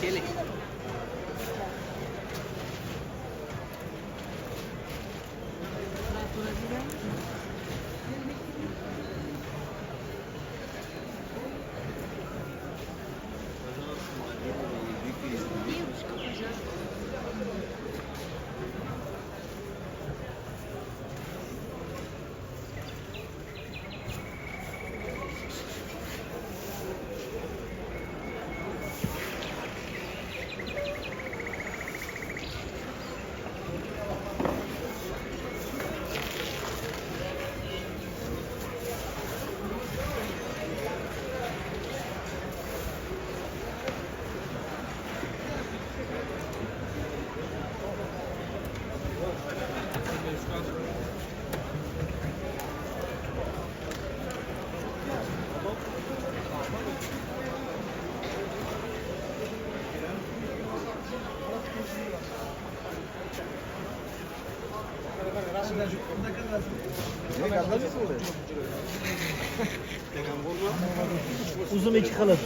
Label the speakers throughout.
Speaker 1: Kelly.
Speaker 2: Uzun iki kalıp.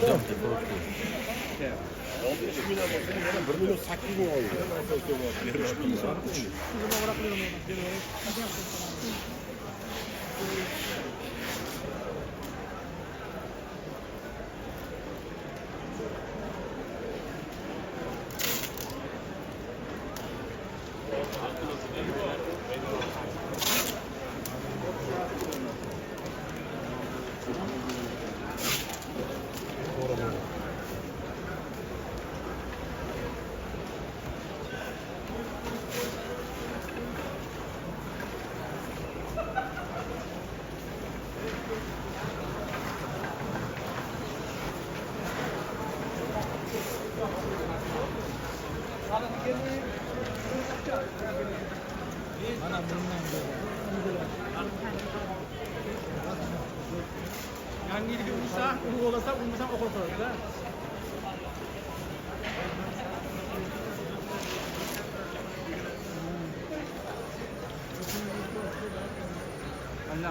Speaker 3: Yani ilgi olursa, ulu olursa, olmasa okul sorarız ha.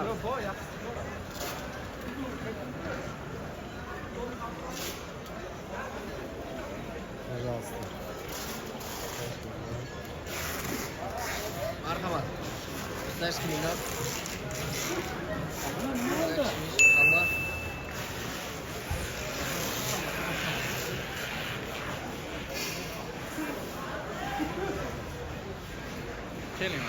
Speaker 3: Yok o ya.
Speaker 1: Marhaba. Знаешь, криминал? Allah. Kelime.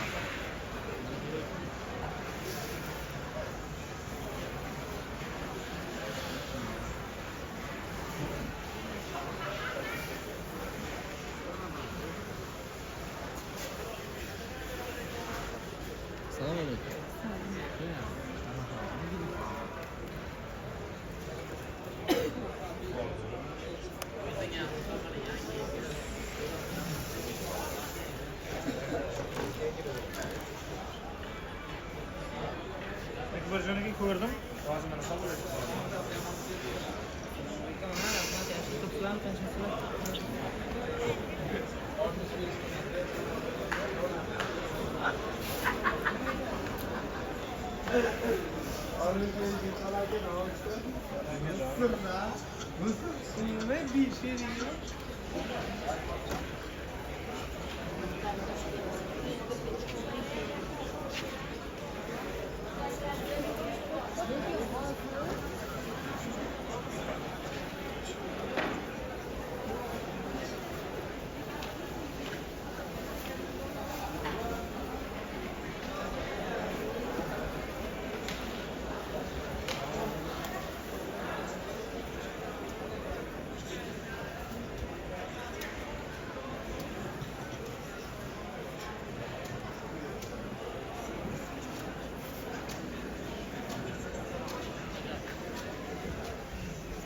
Speaker 1: Selam aleyküm.
Speaker 3: Versiyonu koydum. Ağzımdan sallıyorum. Bir şey değil.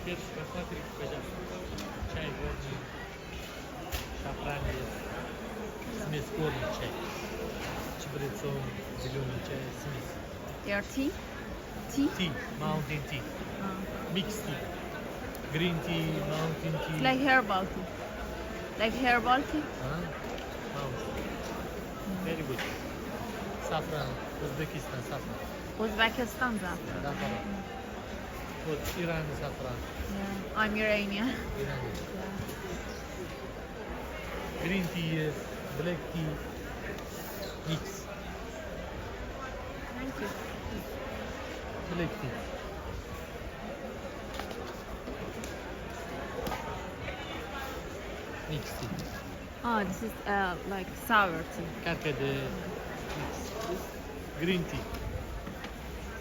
Speaker 2: Перец посмотри, пожалуйста. Чай горный. Шафран есть. Смесь горный чай. Чабрецом, зеленый чай, смесь.
Speaker 4: Your tea? Tea?
Speaker 2: Tea, mountain tea. Mixed tea. Green tea, mountain tea.
Speaker 4: It's like herbal tea. Like herbal tea?
Speaker 2: Huh? Mountain. Very good. Saffron, Uzbekistan saffron.
Speaker 4: Uzbekistan zaten.
Speaker 2: Saffron. Good, Iran saffron.
Speaker 4: Yeah. I'm Iranian.
Speaker 2: Iran. Green tea, yes. Black tea. Mix.
Speaker 4: Thank you.
Speaker 2: Black tea. Mixed tea.
Speaker 4: Oh, this is like sour tea.
Speaker 2: Carcade. Mix. Green tea.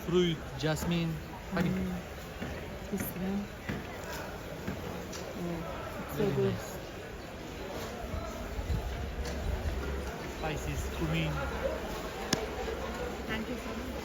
Speaker 2: Fruit, jasmine, honey.
Speaker 4: This one. Yeah. It's so
Speaker 2: Very
Speaker 4: good.
Speaker 2: nice. Spices, cumin.
Speaker 4: Thank you so much.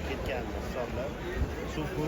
Speaker 5: Ketgan misollar supu